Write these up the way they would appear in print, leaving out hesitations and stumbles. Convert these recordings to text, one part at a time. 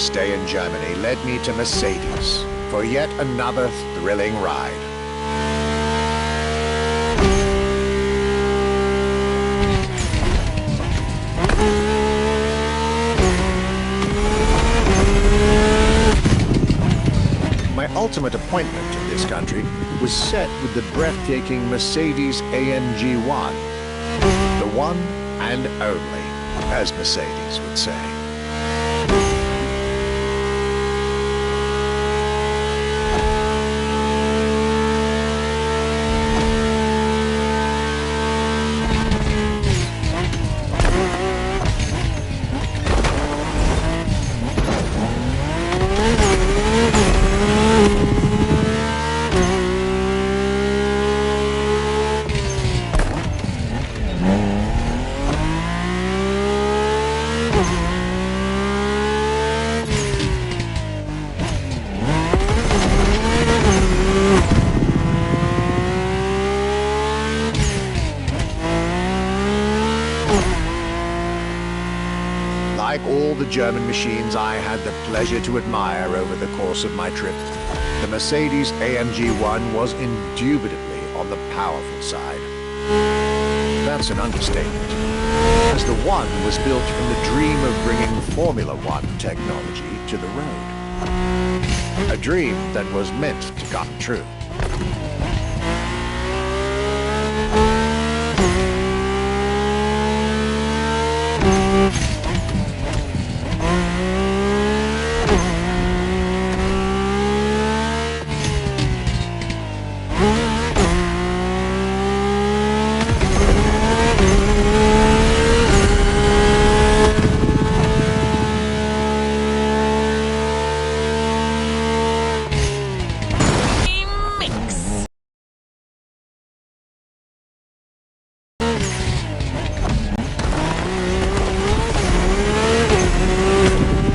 last day in Germany led me to Mercedes for yet another thrilling ride. My ultimate appointment in this country was set with the breathtaking Mercedes AMG 1. The one and only, as Mercedes would say. Like all the German machines I had the pleasure to admire over the course of my trip, the Mercedes AMG 1 was indubitably on the powerful side. That's an understatement, as the 1 was built from the dream of bringing Formula One technology to the road. A dream that was meant to come true.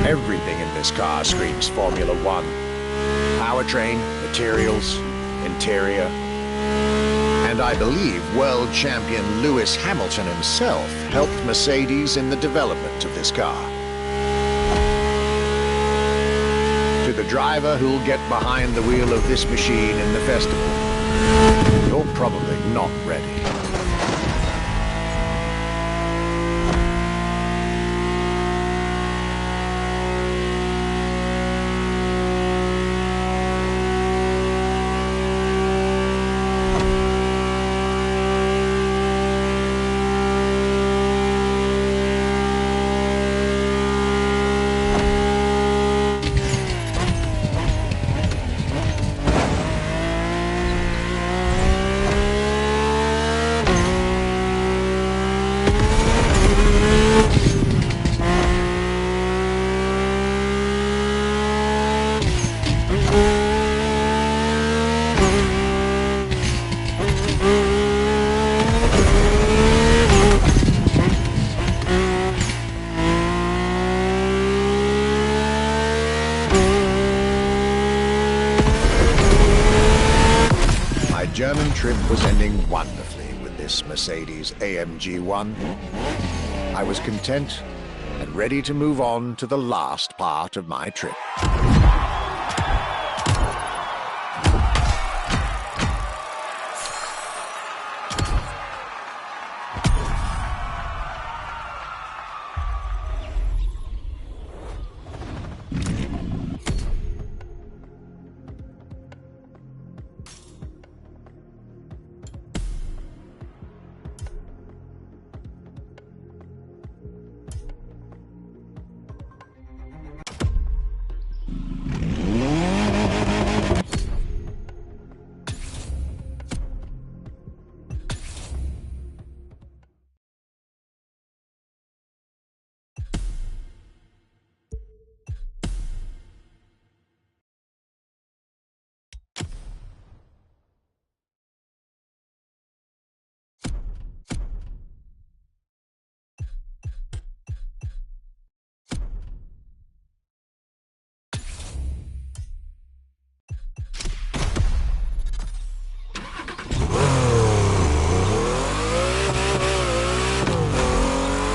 Everything in this car screams Formula One. Powertrain, materials, interior. And I believe world champion Lewis Hamilton himself helped Mercedes in the development of this car. To the driver who'll get behind the wheel of this machine in the festival, you're probably not ready. My German trip was ending wonderfully with this Mercedes AMG 1. I was content and ready to move on to the last part of my trip.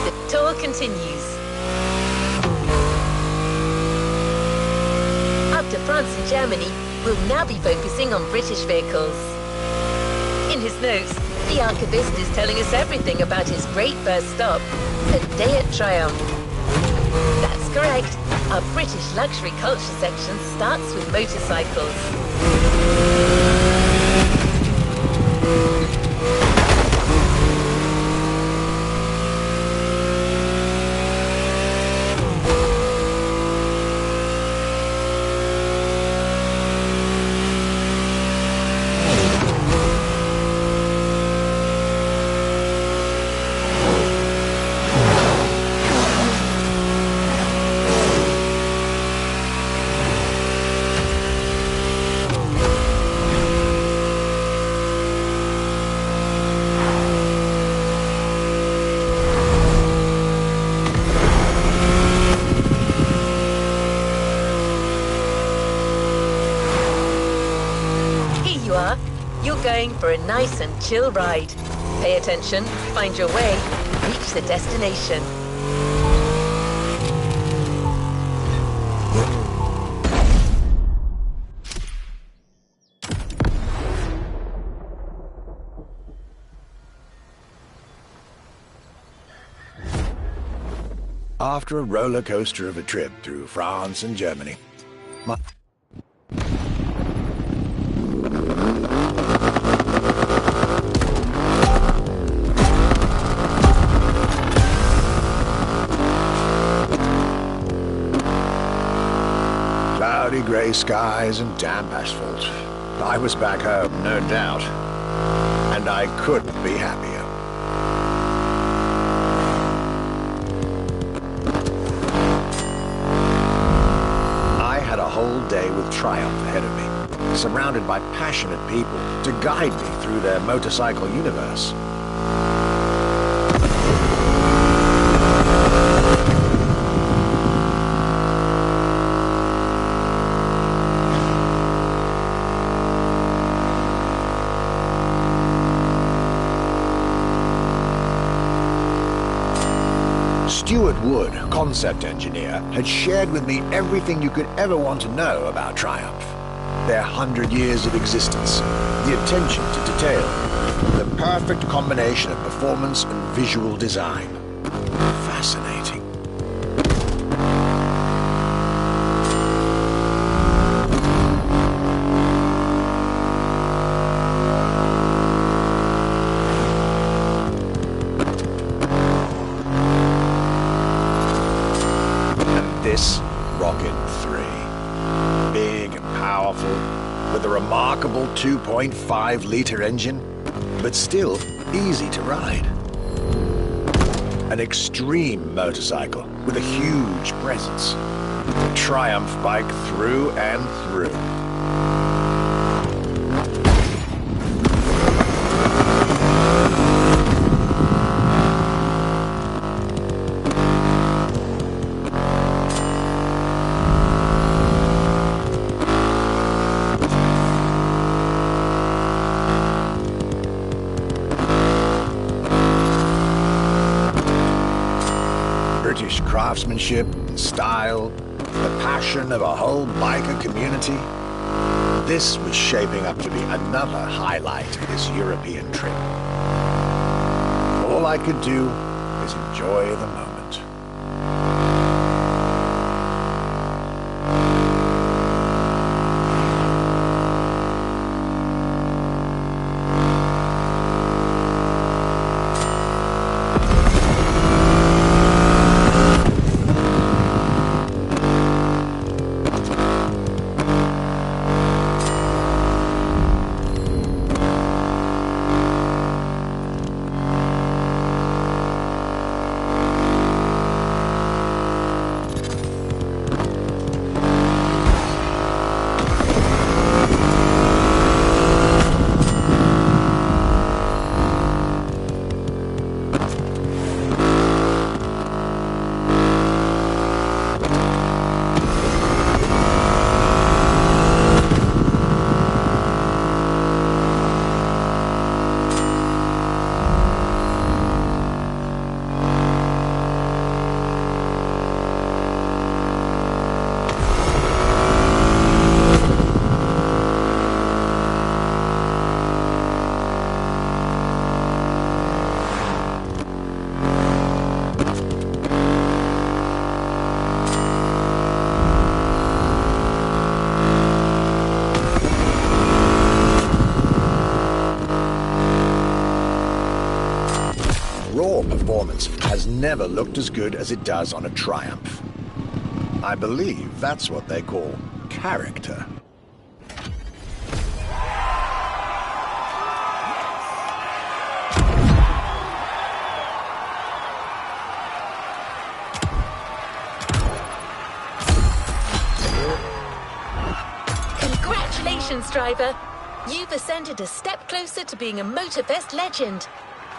The tour continues. Germany will now be focusing on British vehicles. In his notes, the archivist is telling us everything about his great first stop, a day at Triumph. That's correct. Our British luxury culture section starts with motorcycles. You're going for a nice and chill ride. Pay attention, find your way, reach the destination. After a roller coaster of a trip through France and Germany, cloudy grey skies and damp asphalt. I was back home, no doubt, and I couldn't be happier. I had a whole day with Triumph ahead of me, surrounded by passionate people to guide me through their motorcycle universe. Stuart Wood, concept engineer, had shared with me everything you could ever want to know about Triumph. Their 100 years of existence, the attention to detail, the perfect combination of performance and visual design. Fascinating. This Rocket 3. Big and powerful, with a remarkable 2.5-litre engine, but still easy to ride. An extreme motorcycle with a huge presence. A Triumph bike through and through. British craftsmanship and style, the passion of a whole biker community. This was shaping up to be another highlight of this European trip. All I could do was enjoy the moment. raw performance has never looked as good as it does on a Triumph. I believe that's what they call character. Congratulations, driver! You've ascended a step closer to being a MOTORFEST legend.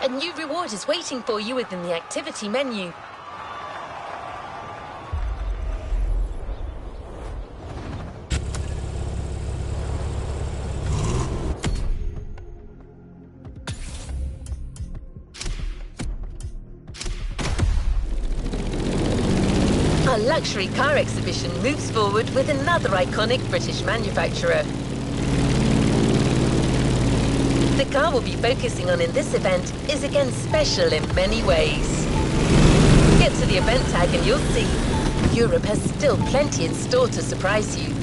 A new reward is waiting for you within the activity menu. Our luxury car exhibition moves forward with another iconic British manufacturer. The car we'll be focusing on in this event is again special in many ways. Get to the event tag and you'll see Europe has still plenty in store to surprise you.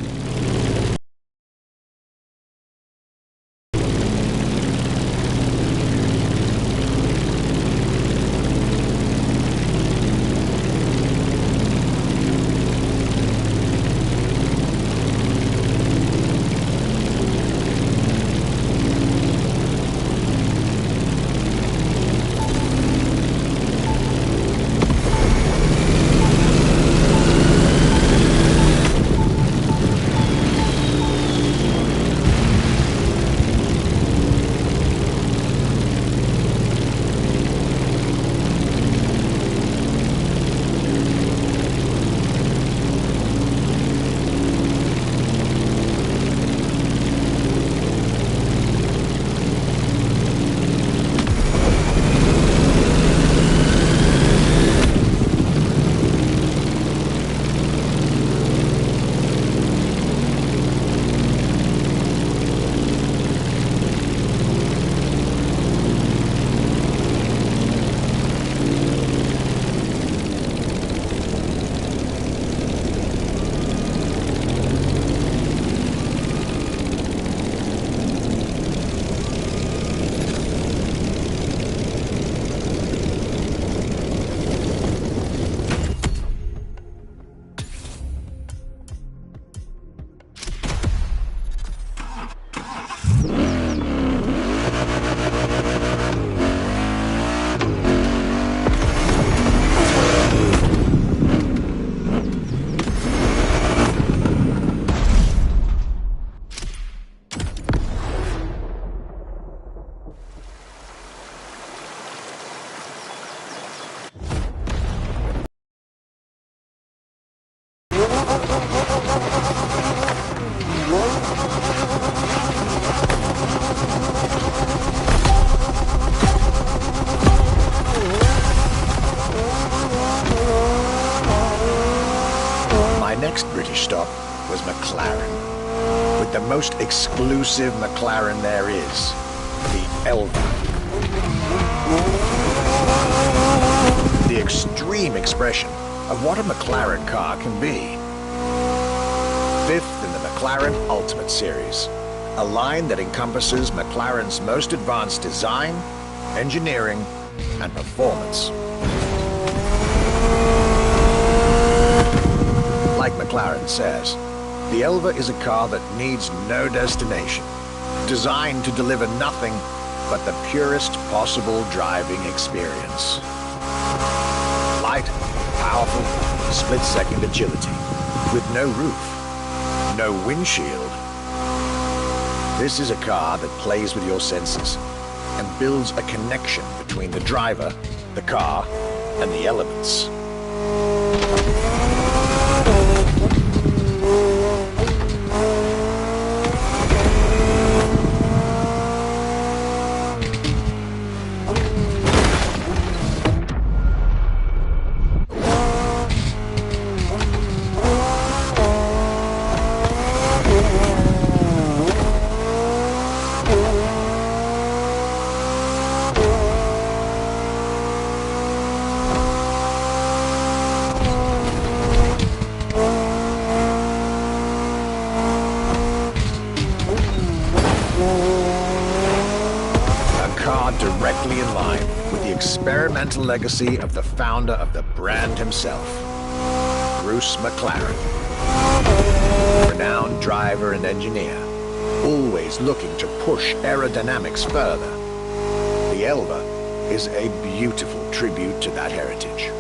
next British stop was McLaren, with the most exclusive McLaren there is, the Elva. The extreme expression of what a McLaren car can be. Fifth in the McLaren Ultimate Series, a line that encompasses McLaren's most advanced design, engineering, and performance. Like McLaren says, the Elva is a car that needs no destination, designed to deliver nothing but the purest possible driving experience. Light, powerful, split-second agility, with no roof, no windshield. This is a car that plays with your senses and builds a connection between the driver, the car, and the elements. Directly in line with the experimental legacy of the founder of the brand himself, Bruce McLaren. Renowned driver and engineer, always looking to push aerodynamics further. The Elva is a beautiful tribute to that heritage.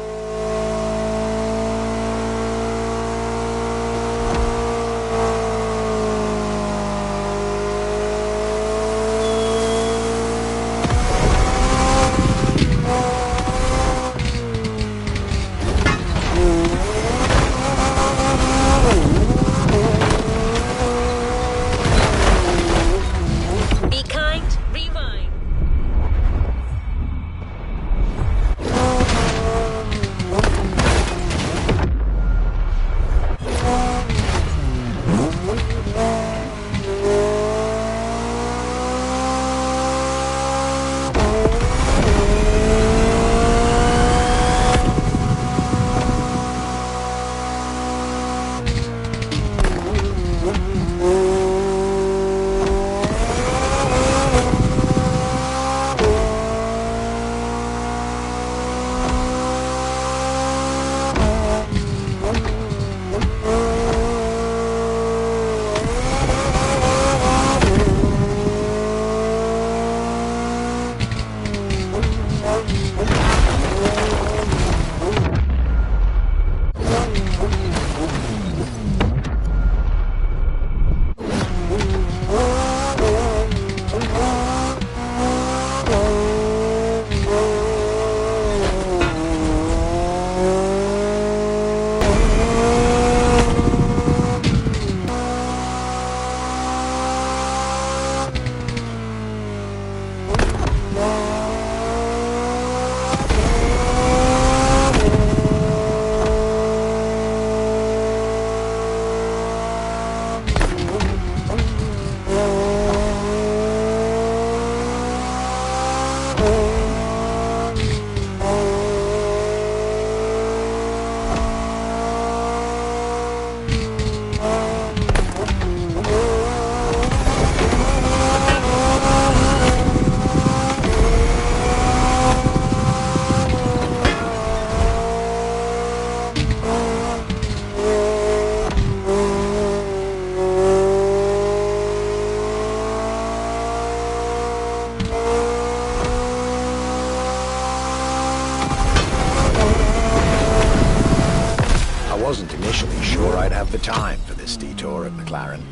The time for this detour at McLaren,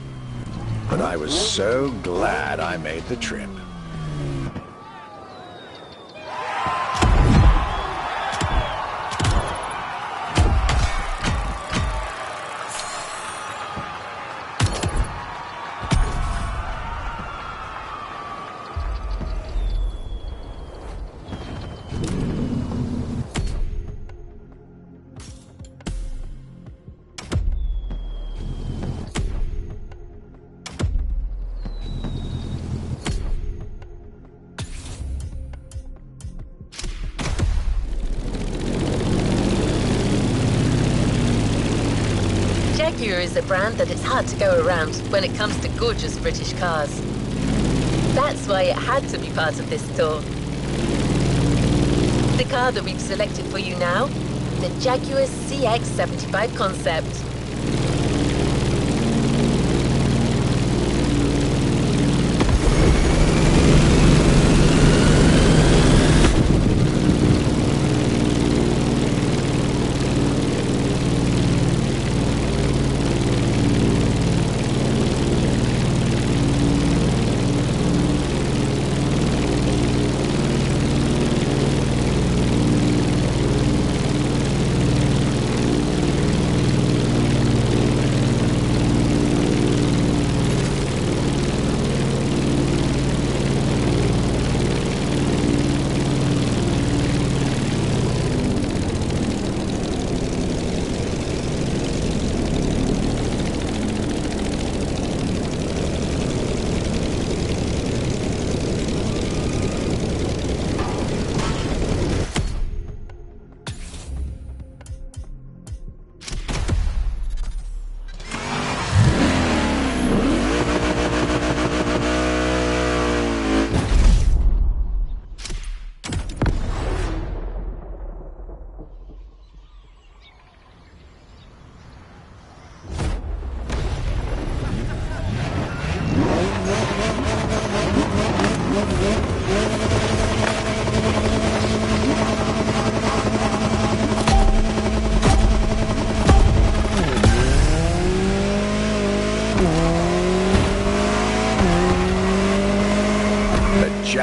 but I was so glad I made the trip. Jaguar is a brand that it's hard to go around when it comes to gorgeous British cars. That's why it had to be part of this tour. The car that we've selected for you now, the Jaguar CX-75 concept.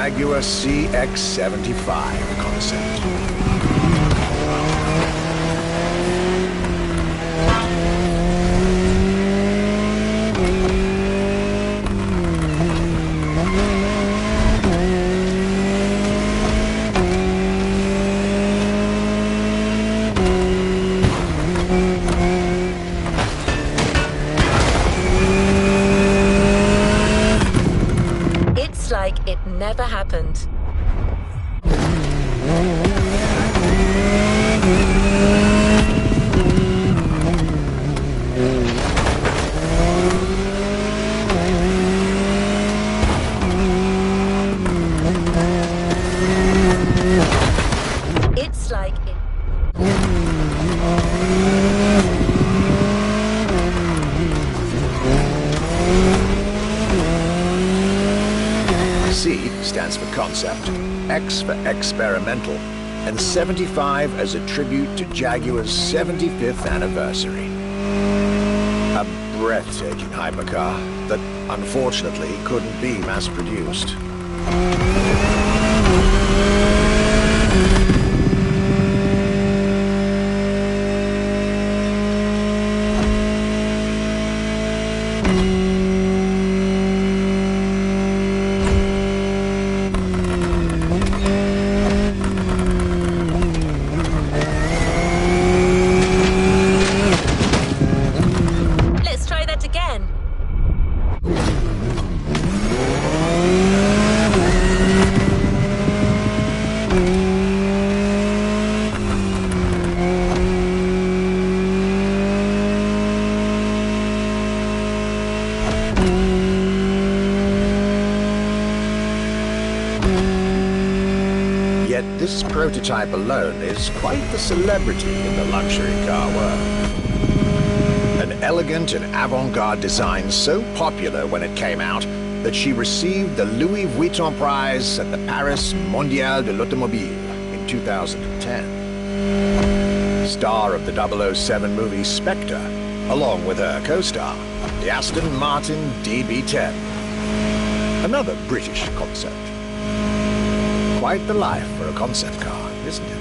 Jaguar CX-75 concept. It's like it never happened. It's like it... C stands for concept, X for experimental, and 75 as a tribute to Jaguar's 75th anniversary. A breathtaking hypercar that unfortunately couldn't be mass-produced. Let's try that again. Yet this prototype alone is quite the celebrity in the luxury car world. An elegant and avant-garde design so popular when it came out that she received the Louis Vuitton prize at the Paris Mondial de l'Automobile in 2010. Star of the 007 movie Spectre, along with her co-star, the Aston Martin DB10. Another British concept. Quite the life for a concept car, isn't it?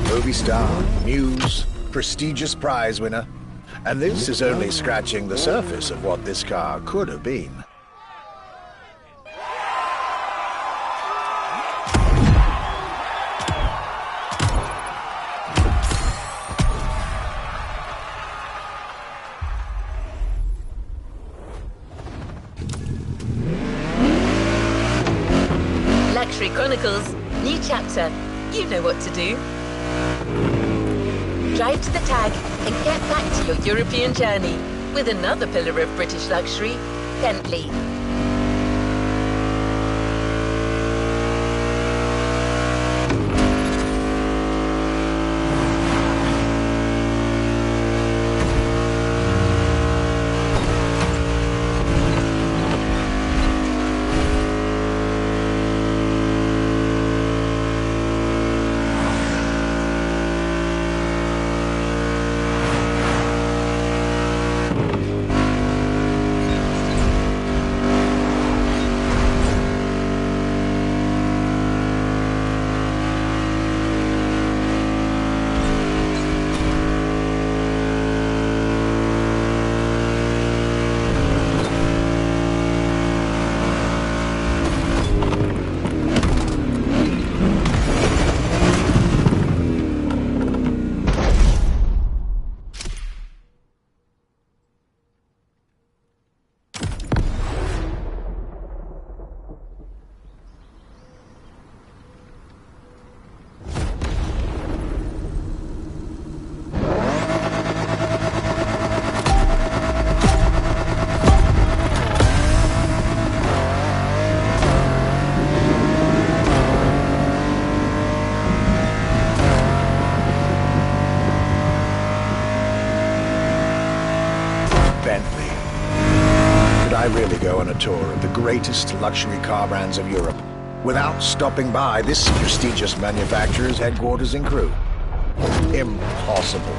Movie star, muse, prestigious prize winner. And this is only scratching the surface of what this car could have been. Luxury Chronicles, new chapter. You know what to do. Drive to the tag and get back to your European journey with another pillar of British luxury, Bentley. really go on a tour of the greatest luxury car brands of Europe without stopping by this prestigious manufacturer's headquarters in Crewe? Impossible.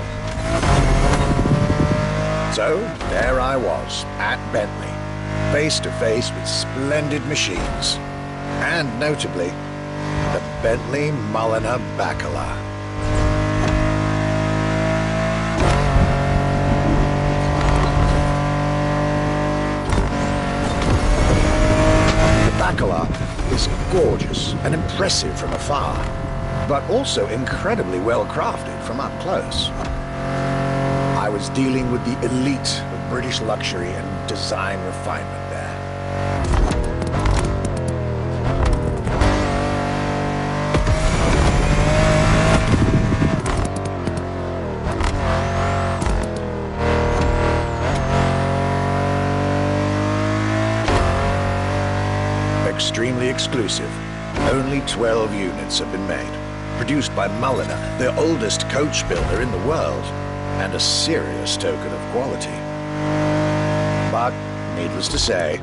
So, there I was, at Bentley, face to face with splendid machines, and notably, the Bentley Mulliner Bacala. Bacala is gorgeous and impressive from afar, but also incredibly well crafted from up close. I was dealing with the elite of British luxury and design refinement there. Extremely exclusive. Only 12 units have been made. Produced by Mulliner, the oldest coach builder in the world, and a serious token of quality. But, needless to say,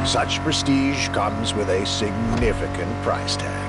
such prestige comes with a significant price tag.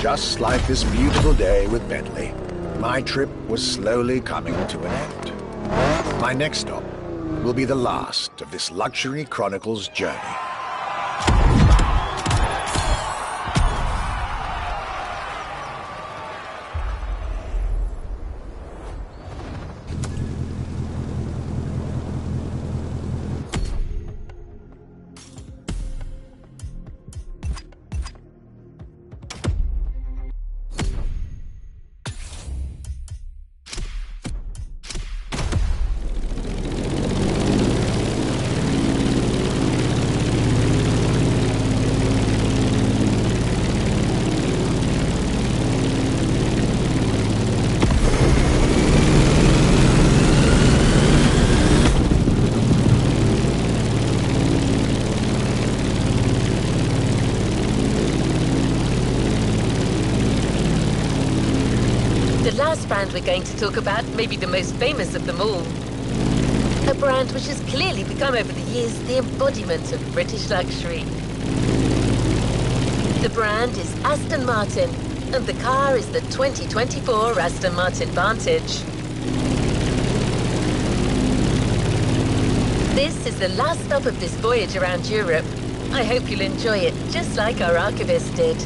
Just like this beautiful day with Bentley, my trip was slowly coming to an end. My next stop will be the last of this Luxury Chronicles journey. The last brand we're going to talk about may be the most famous of them all. A brand which has clearly become over the years the embodiment of British luxury. The brand is Aston Martin, and the car is the 2024 Aston Martin Vantage. This is the last stop of this voyage around Europe, I hope you'll enjoy it, just like our archivist did.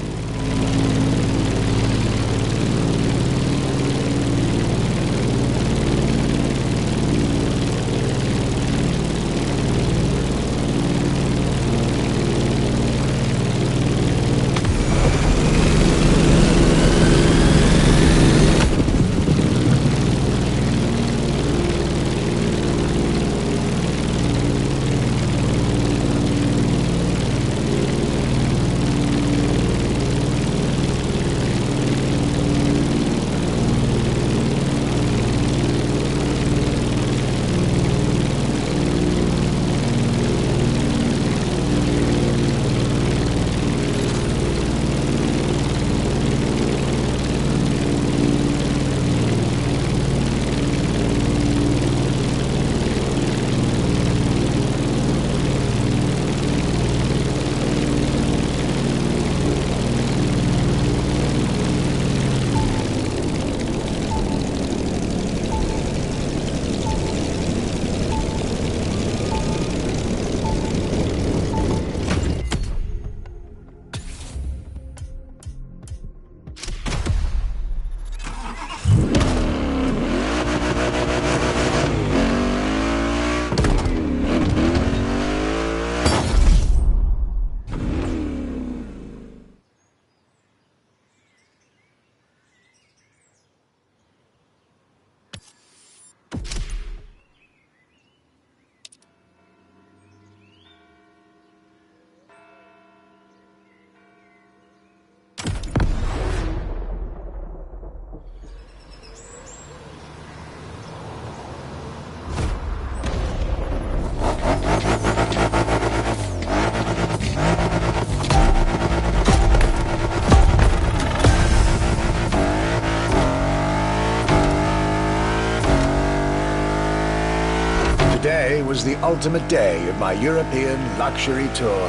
Today was the ultimate day of my European luxury tour.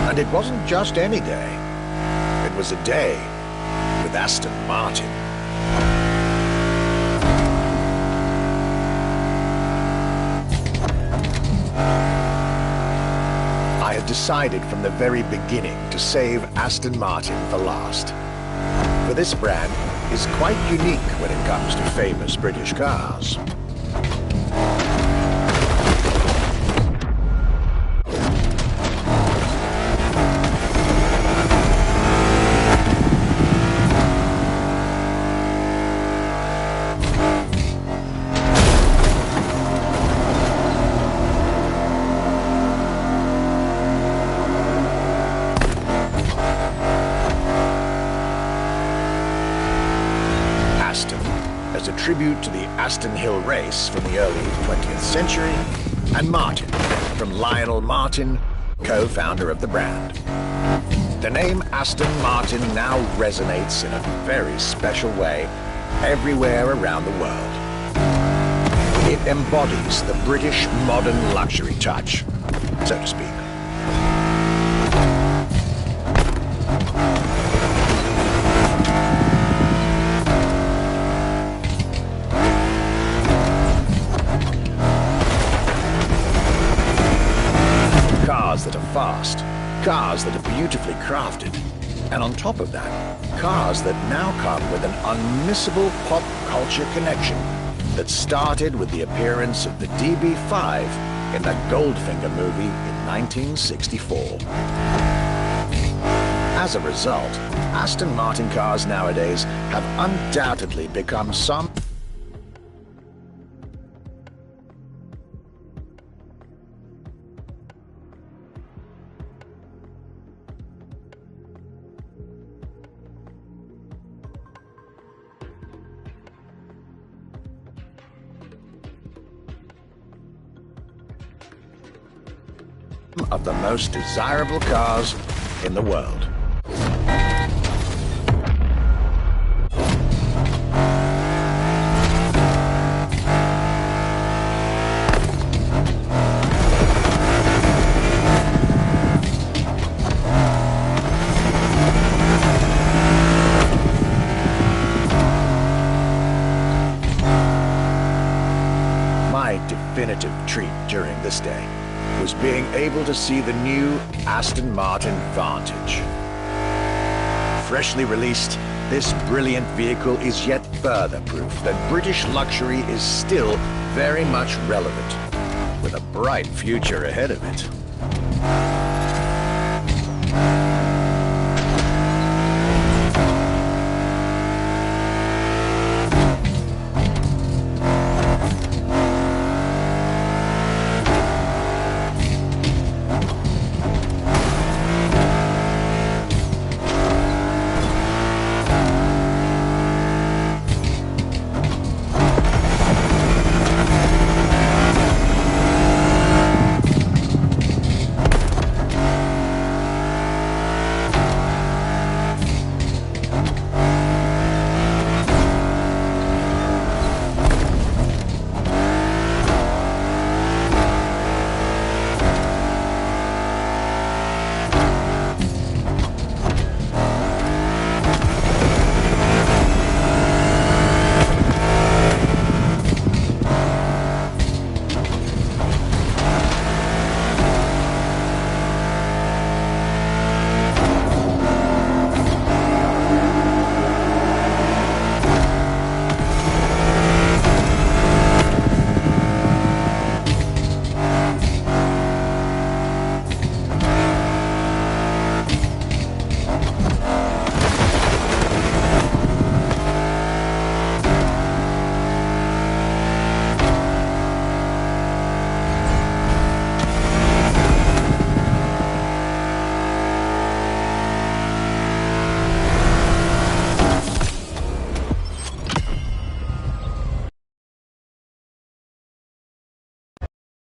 And it wasn't just any day. It was a day with Aston Martin. I had decided from the very beginning to save Aston Martin for last. For this brand is quite unique when it comes to famous British cars. As a tribute to the Aston Hill race from the early 20th century, and Martin, from Lionel Martin, co-founder of the brand. The name Aston Martin now resonates in a very special way everywhere around the world. It embodies the British modern luxury touch, so to speak. Cars that are fast, cars that are beautifully crafted, and on top of that, cars that now come with an unmissable pop culture connection that started with the appearance of the DB5 in the Goldfinger movie in 1964. As a result, Aston Martin cars nowadays have undoubtedly become some of the most desirable cars in the world. My definitive treat during this day was being able to see the new Aston Martin Vantage. Freshly released, this brilliant vehicle is yet further proof that British luxury is still very much relevant, with a bright future ahead of it.